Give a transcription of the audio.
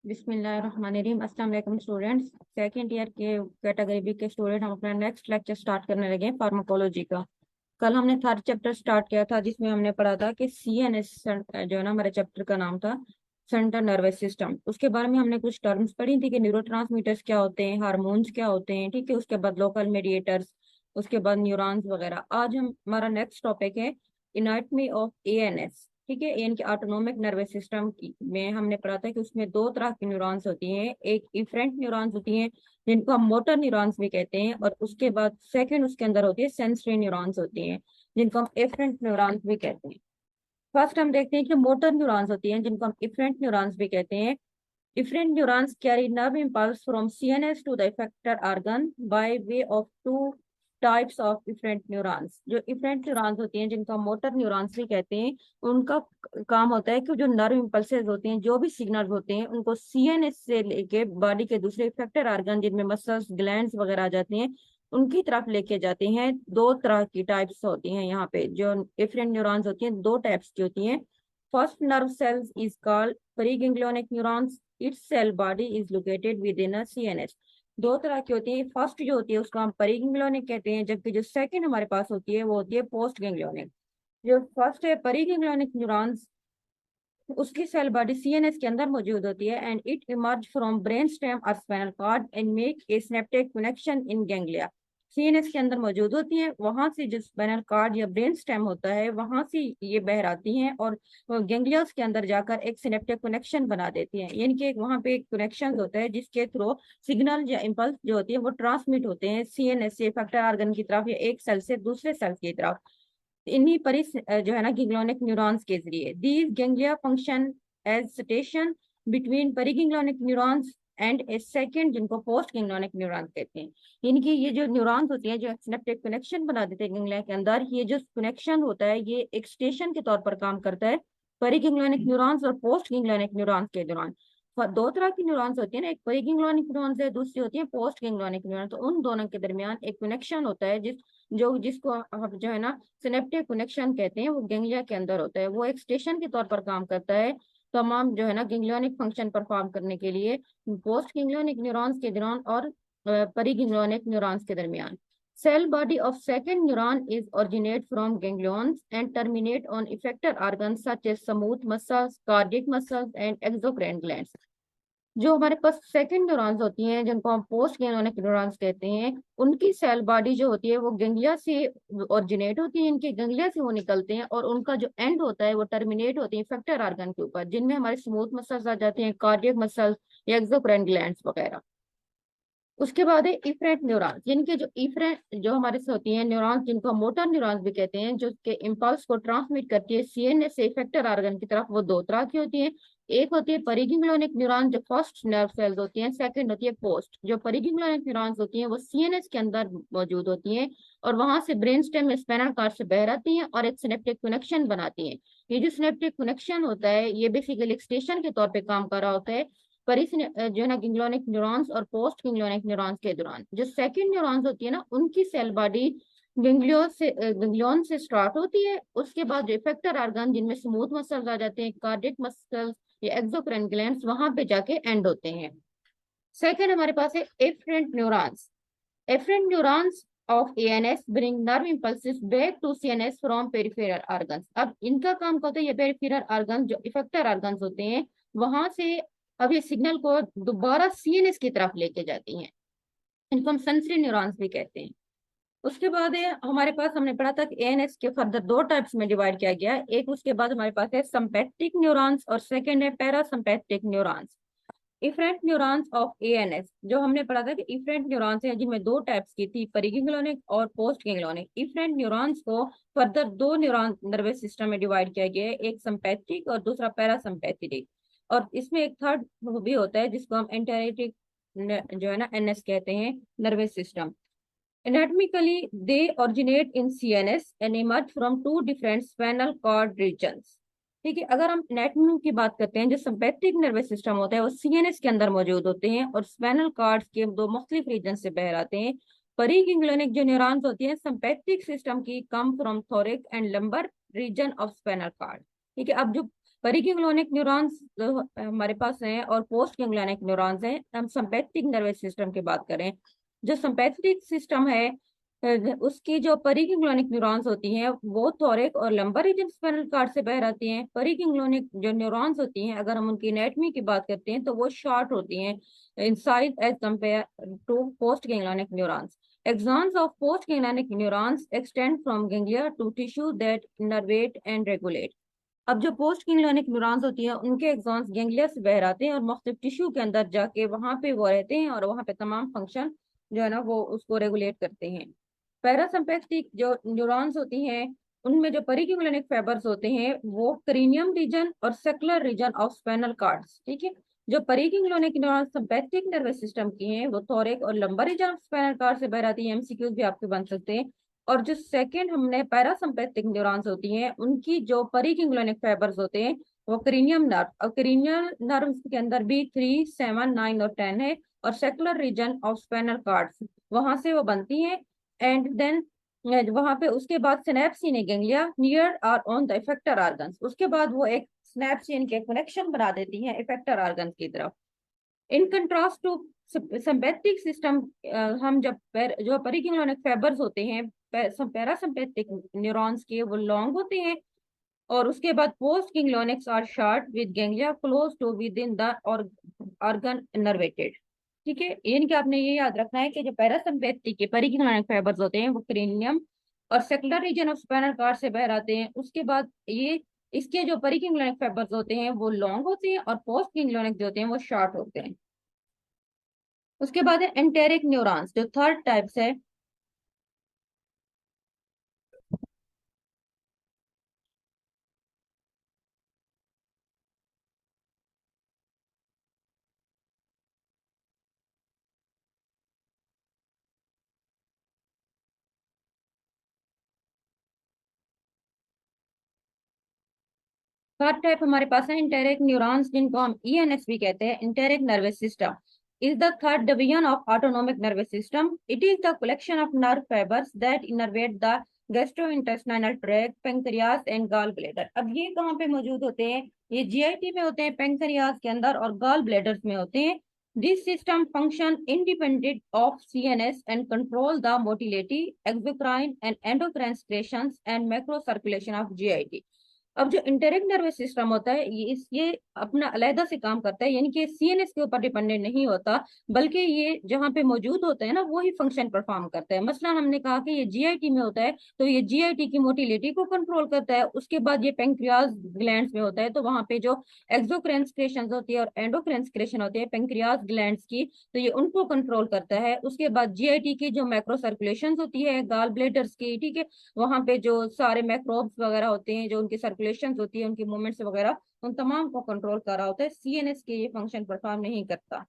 बिस्मिल्लाहिर्रहमानिर्रहीम। अस्सलाम वालेकुम स्टूडेंट्स। सेकंड ईयर के कैटेगरी बी के स्टूडेंट हम अपना नेक्स्ट लेक्चर स्टार्ट करने लगे फार्माकोलॉजी का। कल हमने थर्ड चैप्टर स्टार्ट किया था जिसमें हमने पढ़ा था कि CNS जो है ना, हमारे चैप्टर का नाम था सेंट्रल नर्वस सिस्टम। उसके बारे में हमने कुछ टर्म्स पढ़ी थी कि न्यूरोट्रांसमीटर्स क्या होते हैं, हार्मोन्स क्या होते हैं, ठीक है। उसके बाद लोकल मीडिएटर्स, उसके बाद न्यूरॉन्स वगैरह। आज हम हमारा नेक्स्ट टॉपिक है इनाटमी ऑफ ANS, ठीक है। इनके ऑटोनोमिक नर्वस सिस्टम में हमने पढ़ा था कि उसमें दो तरह की न्यूरॉन्स होती हैं। एक इफरेंट न्यूरॉन्स होती हैं जिनको हम मोटर न्यूरॉन्स भी कहते हैं, और उसके बाद सेकंड उसके अंदर होती है सेंसरी न्यूरॉन्स होती हैं जिनको हम एफरेंट न्यूरॉन्स भी कहते हैं। फर्स्ट हम देखते हैं कि मोटर न्यूरॉन्स होती हैं जिनको हम इफरेंट न्यूरॉन्स भी कहते हैं। Efferent neurons carry nerve impulse from CNS to the effector organ by way of two types of efferent neurons। जो efferent neurons होती हैं जिनको हम मोटर न्यूरॉन्स भी कहते हैं, उनका काम होता है कि जो नर्व इम्पल्सेस होते हैं, जो भी सिग्नल्स होते हैं, उनको CNS से लेके बॉडी के दूसरे इफेक्टर ऑर्गन जिनमें मसल्स ग्लैंड्स वगैरह आ जाते हैं उनकी तरफ लेके जाते हैं। दो तरह की टाइप्स होती हैं यहाँ पे। जो efferent neurons होती हैं दो टाइप्स की होती हैं। First nerve cells is called preganglionic neurons. Its cell body is located within CNS। दो तरह की होती है। फर्स्ट जो होती है उसको हम पेरीगैंग्लियोनिक कहते हैं, जबकि जो सेकंड हमारे पास होती है वो होती है पोस्ट गैंग्लियोनिक। जो फर्स्ट है पेरीगैंग्लियोनिक न्यूरॉन्स, उसकी सेल बॉडी CNS के अंदर मौजूद होती है and it emerge from brain stem और spinal cord and make a synaptic connection in ganglia. CNS के अंदर मौजूद होती है, वहां से जो स्पाइनल कॉर्ड या ब्रेन स्टेम होता है वहां से ये बहर आती हैं और गैंग्लियास के अंदर जाकर एक सिनेप्टिक कनेक्शन बना देती हैं। यानी कि वहां पे एक कनेक्शन होता है जिसके थ्रू सिग्नल या इम्पल्स जो होती है वो ट्रांसमिट होते हैं CNS से फैक्टर ऑर्गन की तरफ या एक सेल से दूसरे सेल की तरफ, इन्हीं पर जो है ना गिग्लोनिक न्यूरॉन्स के जरिए। These ganglia function as station between preganglionic neurons and a second जिनको पोस्ट गैंग्लियोनिक न्यूरॉन्स कहते हैं। यानी कि ये जो न्यूरॉन्स होती हैं जो सिनेप्टिक कनेक्शन बना देते हैं गैंग्लिया के अंदर, ये जो कनेक्शन होता है ये एक स्टेशन के तौर पर काम करता है पेरीगैंग्लियोनिक न्यूरॉन्स और पोस्ट गैंग्लियोनिक न्यूरॉन्स के दौरान। दो तरह की न्यूरॉन्स होती है ना, एक पेरीगैंग्लियोनिक न्यूरॉन्स है, दूसरी होती है पोस्ट गैंग्लियोनिक न्यूरॉन्स। तो उन दोनों के दरमियान एक कनेक्शन होता है जिसको हम जो है ना सिनेप्टिक कनेक्शन कहते हैं, वो गैंग्लिया के अंदर होता है। वो एक स्टेशन के तौर पर काम करता है तमाम जो है ना गैंग्लियोनिक फंक्शन परफॉर्म करने के लिए पोस्ट गैंग्लियोनिक न्यूरॉन्स के दौरान और पेरीगैंग्लियोनिक न्यूरॉन्स के दरमियान। Cell body of second neuron is originate from ganglions and terminate on effector organs such as smooth muscles, cardiac muscles, and exocrine glands। जो हमारे पास सेकंड न्यूरॉन्स होती हैं जिनको हम पोस्ट गैंग्लियोनिक न्यूरॉन्स कहते हैं, उनकी सेल बॉडी जो होती है वो गैंग्लिया से ओरिजिनेट होती है, इनके गैंग्लिया से वो निकलते हैं और उनका जो एंड होता है वो टर्मिनेट होते हैं इफेक्टर ऑर्गन के ऊपर, जिनमें हमारे स्मूथ मसल्स आ जाते हैं, कार्डियक मसल्स या एक्सोक्राइन ग्लैंड्स वगैरह। उसके बाद है इफरेंट न्यूरॉन्स, जिनके जो इफरेंट जो हमारे से होती हैं न्यूरॉन्स जिनको हम मोटर न्यूरॉन्स भी कहते हैं, जो के इम्पल्स को ट्रांसमिट करती है CNS से इफेक्टर ऑर्गन की तरफ, वो दो तरह की होती है। एक होती है पेरीगैंग्लियोनिक न्यूरॉन जो फर्स्ट नर्व सेल्स होती हैं, सेकंड होती है पोस्ट। जो पेरीगैंग्लियोनिक न्यूरॉन्स होती हैं वो CNS के अंदर मौजूद होती हैं और वहां से ब्रेन स्टेम में स्पाइनल कॉर्ड से बहर आती हैं और एक सिनेप्टिक कनेक्शन बनाती हैं। ये जो सिनेप्टिक कनेक्शन होता है ये बेसिकली एक स्टेशन के तौर पे काम कर रहा होता है जो है ना गैंग्लियोनिक न्यूरॉन्स और पोस्ट गैंग्लियोनिक न्यूरॉन्स के दौरान। जो सेकंड न्यूरॉन्स होती है ना उनकी सेल बॉडी गैंग्लियन से स्टार्ट होती है। उसके बाद जो इफेक्टर ऑर्गन जिनमें स्मूथ मसल्स आ जाते हैं, कार्डियक मसल्स या एक्सोक्राइन ग्लैंड्स, वहां पे जाके एंड होते हैं। सेकंड हमारे पास है efferent neurons. Efferent neurons of ANS bring nerve impulses back to CNS from peripheral organs। अब इनका काम क्या होता है, ये पेरिफेरल ऑर्गन जो इफेक्टर ऑर्गन्स होते हैं वहां से अब ये सिग्नल को दोबारा CNS की तरफ लेके जाती हैं, इनको हम सेंसरी न्यूरॉन्स भी कहते हैं। उसके बाद है हमारे पास, हमने पढ़ा था कि ANS के फर्दर दो टाइप्स में डिवाइड किया गया है। एक उसके बाद हमारे पास है सिंपैथेटिक न्यूरॉन्स और सेकंड है parasympathetic neurons. Efferent neurons of ANS, जो हमने पढ़ा था कि इफरेंट न्यूरॉन्स हैं जिनमें दो टाइप्स की थी, पेरीगैंग्लियोनिक और पोस्ट गैंग्लियोनिक। इफरेंट न्यूरॉन्स को फर्दर दो न्यूरॉन नर्वस सिस्टम में डिवाइड किया गया है, एक सिंपैथेटिक और दूसरा पैरासिम्पैथेटिक। और इसमें एक थर्ड भी होता है जिसको हम एंटेरिक जो है ना NS कहते हैं, nervous system. Anatomically, they originate in CNS and emerge from two different spinal cord regions। ठीक है, अगर हम एनाटॉमी की बात करते हैं, जो सिंपैथेटिक नर्वस सिस्टम होता है वो CNS के अंदर मौजूद होते हैं और स्पाइनल कॉर्ड के दो मुख्तलिफ रीजन से बहर आते हैं। पेरीगैंग्लियोनिक जो न्यूरॉन्स होती हैं सिंपैथेटिक सिस्टम की come from thoracic and lumbar region of spinal cord. ठीक है, अब जो परिगैंग्लियोनिक न्यूरॉन्स हमारे पास हैं और पोस्ट गैंग्लियोनिक न्यूरॉन्स हैं। हम सिंपैथेटिक नर्वस सिस्टम की बात करें, जो सिंपैथेटिक सिस्टम है उसकी जो परिगैंग्लियोनिक न्यूरॉन्स होती हैं वो थोरिक और लंबर रीजन स्पाइनल कार्ड से बह आती हैं। परिगैंग्लियोनिक जो न्यूरॉन्स होती हैं, अगर हम उनकी एनाटॉमी की बात करते हैं तो वो शॉर्ट होती हैं in size as compare to post ganglionic neurons. Axons of postganglionic neurons extend from ganglia to tissue that innervate and regulate. अब जो पोस्ट गैंग्लियोनिक न्यूरॉन्स होती हैं उनके एक्सॉन्स गैंग्लिया से बाहर आते हैं और मुख्तलिफ टिश्यू के अंदर जाके वहां पे वो रहते हैं और वहां पे तमाम फंक्शन जो है ना वो उसको रेगुलेट करते हैं। पैरासिम्पैथेटिक जो न्यूरॉन्स होती हैं उनमें जो परिगैंग्लियोनिक फाइबर्स होते हैं वो क्रेनियम रीजन और sacral region of spinal cords, ठीक है। जो preganglionic neurons sympathetic nervous system की हैं वो थोरिक और lumbar region of spinal cord से बाहर आती है। एमसीक्यूज भी आपके बन सकते हैं। और जो सेकंड हमने पैरासिम्पैथेटिक न्यूरॉन्स होती हैं उनकी जो परिगैंग्लियोनिक फाइबर्स होते हैं वो क्रेनियम नर्व, और क्रेनियल नर्व के अंदर भी 3, 7, 9 और 10 है। और sacral region of spinal cords वहां से वो बनती हैं। एंड देन वहां पे उसके बाद सिनेप्सिन गैंग्लिया नियर और ऑन द इफेक्टर ऑर्गन्स, उसके बाद वो एक सिनेप्सिन के कनेक्शन बना देती हैं इफेक्टर ऑर्गन्स की तरफ। In contrast to sympathetic system, हम जब जो परिगैंग्लियोनिक फाइबर्स होते हैं पैरासिम्पैथेटिक न्यूरॉन्स के वो लॉन्ग होते हैं। और उसके बाद post ganglionics are short with ganglia close to within the organ innervated, ठीक है। यानी कि आपने ये याद रखना है कि जो पैरासिम्पैथेटिक के परिगैंग्लियोनिक फाइबर्स होते हैं वो क्रेनियम और sacral region of spinal cord से बाहर आते हैं। उसके बाद ये इसके जो परिगैंग्लियोनिक फाइबर्स होते हैं वो लॉन्ग होते हैं और पोस्ट गैंग्लियोनिक जो होते हैं वो शॉर्ट होते हैं। उसके बाद है एंटेरिक न्यूरॉन्स जो थर्ड टाइप्स है। थर्ड टाइप हमारे पास है इंटेरिक न्यूरॉन्स जिनको हम ईएनएस भी कहते हैं। Enteric nervous system is the third division of autonomic nervous system. It is the collection of nerve fibers that innervate the gastrointestinal tract, pancreas and gallbladder. अब ये कहाँ पे मौजूद होते हैं? ये जीआईटी में होते हैं, पेंक्रियाज के अंदर और गॉल ब्लैडर्स में होते हैं। This system function independent of CNS and control the motility, exocrine and endocrine secretions and macrocirculation of GIT. अब जो इंटेरिक नर्वस सिस्टम होता है ये अपना अलहदा से काम करता है, यानी कि सीएनएस के ऊपर डिपेंडेंट नहीं होता, बल्कि ये जहाँ पे मौजूद होता है ना वो ही फंक्शन परफॉर्म करता है। मसलन हमने कहा कि ये जीआईटी में होता है तो ये जीआईटी की मोटिलिटी को कंट्रोल करता है। उसके बाद ये पेंक्रियाज ग्लैंड्स में होता है तो वहां पे जो एक्सोक्राइन सिक्रेशन होती है और एंडोक्राइन सिक्रेशन होती है पेंक्रियाज ग्लैंड्स की, तो ये उनको कंट्रोल करता है। उसके बाद जीआईटी की जो मैक्रो सर्कुलेशन होती है गाल ब्लेडर्स की, ठीक है, वहां पे जो सारे मैक्रोब्स वगैरह होते हैं जो उनकी सर्कुलेशन होती है उनकी मूवमेंट्स वगैरह उन तमाम को कंट्रोल कर रहा होता है। सीएनएस के ये फंक्शन परफॉर्म नहीं करता।